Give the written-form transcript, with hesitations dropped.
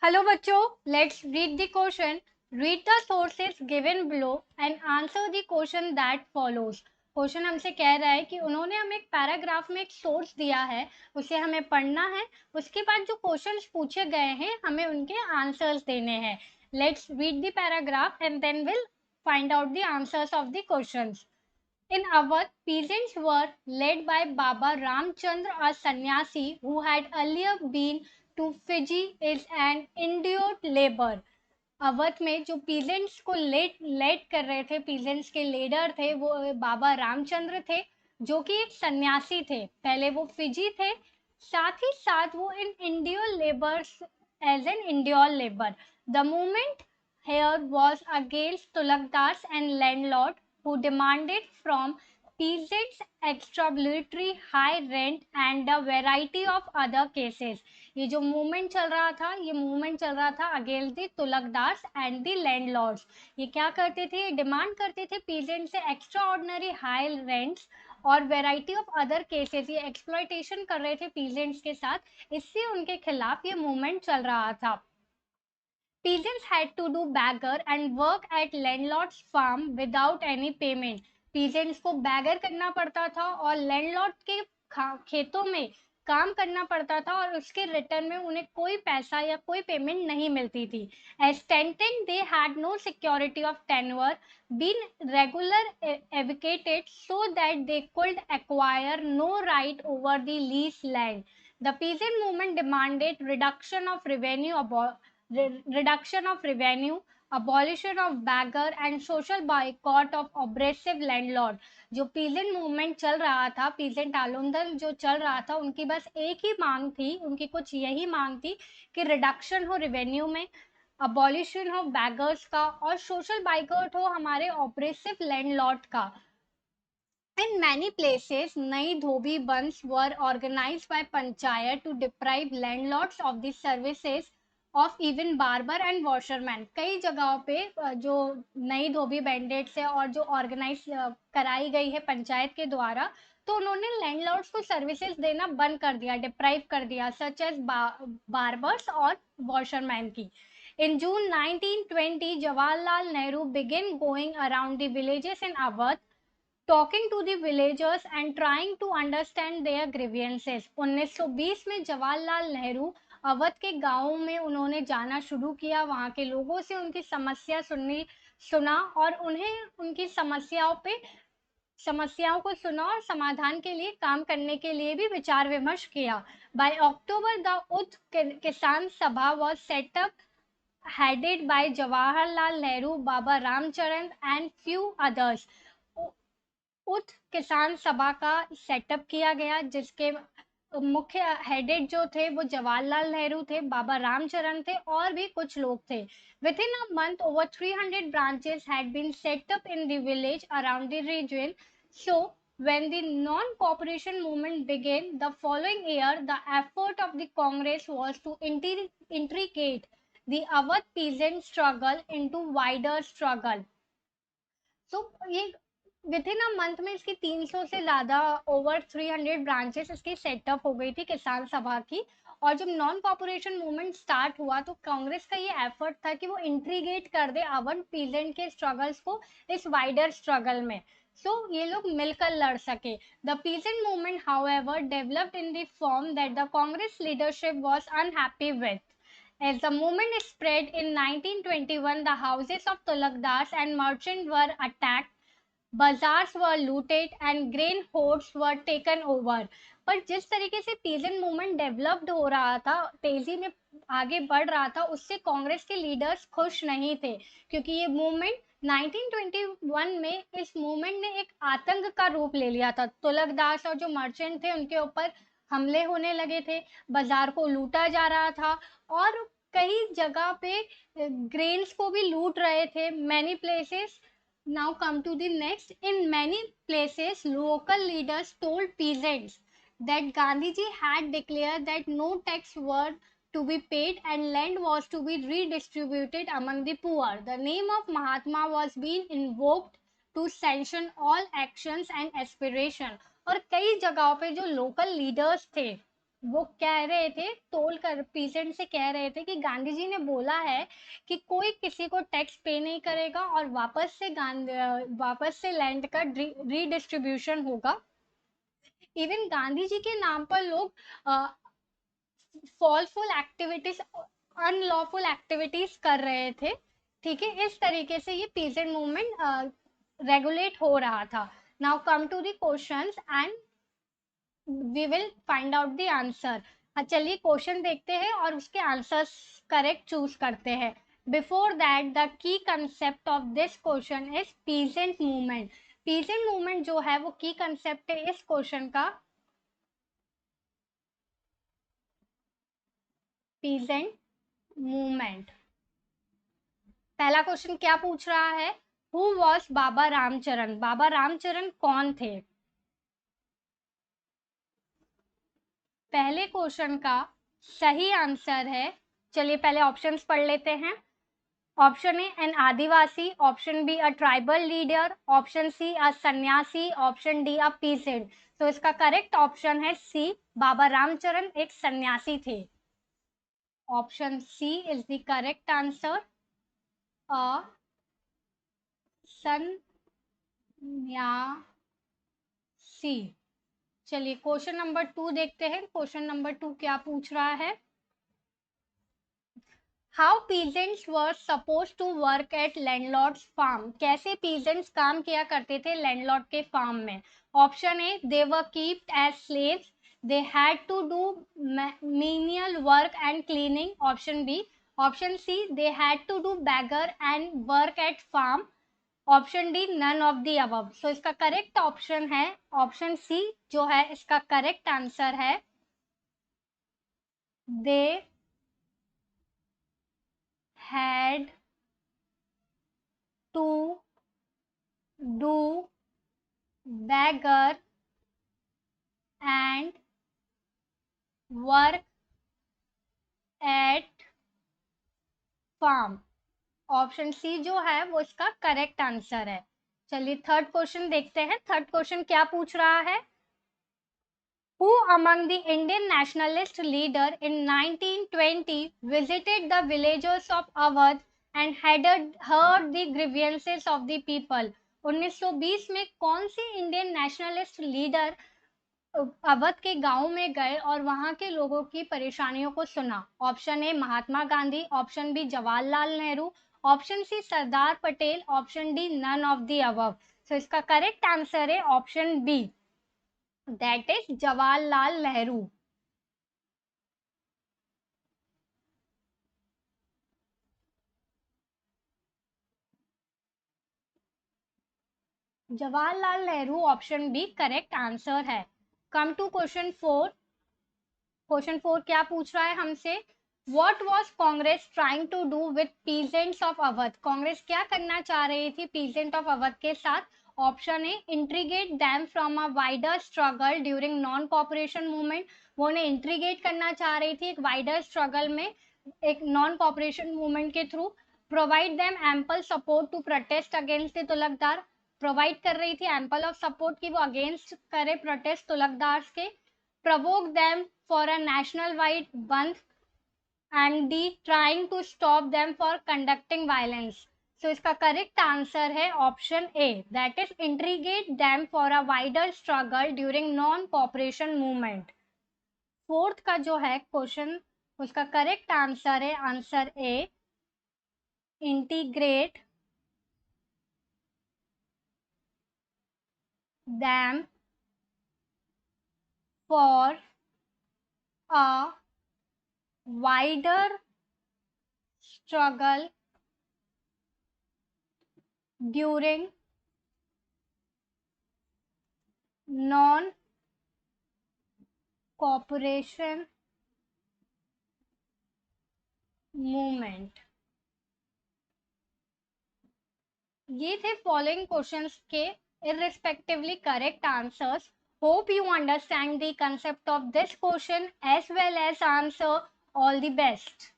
Hello बच्चों, let's read the question. Read the sources given below and answer the question that follows. Question हमसे कह रहा है कि उन्होंने हमें एक पैराग्राफ में एक सोर्स दिया है, उसे हमें पढ़ना है. उसके बाद जो क्वेश्चंस पूछे गए हैं हमें उनके आंसर्स देने हैं. Let's read the paragraph and then will find out the answers of the questions. In Awadh, peasants were led by Baba Ramchandra, a sannyasi who had earlier been to Fiji, is an endured labor. Awadh में जो peasants को lead कर रहे थे, peasants के leader थे, वो बाबा रामचंद्र थे, जो कि एक सन्यासी थे. पहले वो फिजी थे, साथ ही साथ वो in indentured labours as an indentured labour. The movement here was against Tulakdas and landlord who demanded from peasants extraordinary high rent and a variety of other cases. ये जो मूवमेंट चल रहा था, ये मूवमेंट चल रहा था against the taluqdars and the landlords. ये क्या करते थे? डिमांड करते थे पीजेंट से एक्स्ट्रा ऑर्डिनरी हाई रेंट्स और वेराइटी ऑफ अदर केसेस. ये एक्सप्लॉयटेशन कर रहे थे पीजेंट्स के साथ, इससे उनके खिलाफ ये मूवमेंट चल रहा था. Peasants had to do beggar and work at landlord's farm without any payment. Peasants को बैगर करना पड़ता था और लैंडलॉर्ड के खेतों में काम करना पड़ता था और उसके रिटर्न में उन्हें कोई पैसा या कोई पेमेंट नहीं मिलती थी. As tenant they had no security of tenure, been regular evacuated so that they could acquire no right over the leased land. The peasant movement demanded reduction of revenue, abolition of beggar and social boycott of oppressive landlord. जो peasant movement चल रहा था, peasant आंदोलन जो चल रहा था, उनकी बस एक ही मांग थी, उनकी कुछ यही मांग थी कि रिडक्शन हो रेवेन्यू में, अबॉलिशन हो बैगर्स का और सोशल बाइकआउट हो हमारे ऑपरेसिव लैंडलॉर्ड का. In many places, नई धोबी बंस were organized by panchayat to deprive landlords of the services of even barber and washerman. कई जगहों पे जो नई धोबी बैंडेट्स है और जो ऑर्गेनाइज कराई गई है पंचायत के द्वारा, तो उन्होंने लैंडलॉर्ड्स को सर्विसेज देना बंद कर दिया, डिप्राइव कर दिया, सच एज बार्बर्स और वॉशरमैन की. In June 1920, Jawaharlal Nehru began going around the villages in Awadh, talking to the villagers and trying to understand their grievances. 1920 में जवाहरलाल नेहरू अवध के गांवों में उन्होंने जाना शुरू किया, वहां के लोगों से उनकी समस्या सुना और उन्हें उनकी समस्याओं को सुना और समाधान के लिए काम करने के लिए भी विचार विमर्श किया. बाय अक्टूबर द उत किसान सभा was setup headed by Jawaharlal Nehru, Baba Ramcharan and few others. उत किसान सभा का सेटअप किया गया, जिसके मुख्य हेडेड जो थे वो जवाहरलाल नेहरू थे, बाबा रामचरण थे और भी कुछ लोग थे. Within a month, over 300 branches had been set up in the village around the region. So, when the non-cooperation movement began the following year, the effort of the Congress was to integrate the Awadh peasant struggle into wider struggle. So, ये with in a month में इसकी 300 से ज़्यादा over 300 branches इसकी setup हो गई थी किसान सभा की. और जब नॉन कॉपोरेशन मूवमेंट स्टार्ट हुआ तो कांग्रेस का ये एफर्ट था कि वो इंट्रीगेट कर दे अवध पीजेंट के स्ट्रगल्स को इस वाइडर स्ट्रगल में, सो ये लोग मिलकर लड़ सके. The peasant movement however developed in the form that the Congress leadership was unhappy with. As the movement spread in 1921, the houses of Tulakdas and merchants were attacked, bazaars were looted and grain hoards were taken over. पर जिस तरीके से peasant movement developed हो रहा था, तेजी में आगे बढ़ रहा था, उससे कांग्रेस के लीडर्स खुश नहीं थे, क्योंकि ये मूवमेंट 1921 में इस मूवमेंट ने एक आतंक का रूप ले लिया था. तुलकदास और जो मर्चेंट थे उनके ऊपर हमले होने लगे थे, बाजार को लूटा जा रहा था और कई जगह पे ग्रेन्स को भी लूट रहे थे. Many places. Now come to the next. In many places, local leaders told peasants that Gandhiji had declared that no tax were to be paid and land was to be redistributed among the poor. The name of Mahatma was being invoked to sanction all actions and aspiration. और कई जगहों पे जो local leaders थे वो कह रहे थे, टोल कर पीसेंट से कह रहे थे कि गांधी जी ने बोला है कि कोई किसी को टैक्स पे नहीं करेगा और वापस से लैंड का रीडिस्ट्रीब्यूशन होगा। इवन गांधी जी के नाम पर लोग फॉलफुल एक्टिविटीज, अनलॉफुल एक्टिविटीज कर रहे थे। ठीक है, इस तरीके से ये पीसेंट मूवमेंट रेगुलेट हो रहा था। Now come to the questions and we will find out the answer. चलिए क्वेश्चन देखते हैं और उसके आंसर्स करेक्ट चूज करते हैं। Before that the key concept of this question is peasant movement. Peasant movement जो है वो की कंसेप्ट है इस क्वेश्चन का, पीसेंट मूवमेंट। पहला क्वेश्चन क्या पूछ रहा है, हु वॉज बाबा रामचरण। बाबा रामचरण कौन थे। पहले क्वेश्चन का सही आंसर है, चलिए पहले ऑप्शंस पढ़ लेते हैं। Option A an Adivasi, option B a tribal leader, option C a sanyasi, option D a pheasant. तो इसका करेक्ट ऑप्शन है सी, बाबा रामचरण एक सन्यासी थे। Option C is the correct answer, a sanyasi. चलिए क्वेश्चन नंबर 2 देखते हैं। क्वेश्चन नंबर 2 क्या पूछ रहा है, how peasants were suppose to work at landlords farm. कैसे पीजेंट्स काम किया करते थे लैंडलॉर्ड के फार्म में। Option A they were keeped as slaves, they had to do menial work and cleaning, option B. Option C they had to do begar and work at farm, option D none of the above. So इसका correct option है option सी, जो है इसका correct answer है, दे had to do beggar and work at farm। ऑप्शन सी जो है वो इसका करेक्ट आंसर है। चलिए थर्ड क्वेश्चन देखते हैं। थर्ड क्वेश्चन क्या पूछ रहा है, who among the Indian nationalist leader in 1920 visited the villages of Awadh and had heard the grievances of the people। 1920 में कौन सी इंडियन नेशनलिस्ट लीडर अवध के गांव में गए और वहां के लोगों की परेशानियों को सुना। Option A Mahatma Gandhi, option B Jawaharlal Nehru, option C Sardar Patel, option D none of the above. So इसका करेक्ट आंसर है option B, that is Jawaharlal Nehru. Jawaharlal Nehru option B correct answer है। Come to question 4। क्वेश्चन 4 क्या पूछ रहा है हमसे, what was Congress trying to do with peasants of Awadh. Congress क्या करना चाह रही थी पीजेंट ऑफ अवध के साथ। Option A integrate them from a wider struggle during non cooperation movement. वो उन्हें इंट्रीगेट करना चाह रही थी एक वाइडर स्ट्रगल में, एक नॉन कॉपरेशन मूवमेंट के through. Provide them ample support to protest against the taluqdar. Provide कर रही थी एम्पल ऑफ सपोर्ट की वो अगेंस्ट करे प्रोटेस्ट तुलकदार के। provoke them for a national wide bandh, and D trying to stop them for conducting violence। So इसका correct answer है option A, that is integrate them for a wider struggle during non cooperation movement। Fourth का जो है question उसका correct answer है answer A, integrate them for a wider struggle during non cooperation movement। ये थे following questions के irrespectively correct answers। Hope you understand the concept of this question as well as answer। All the best।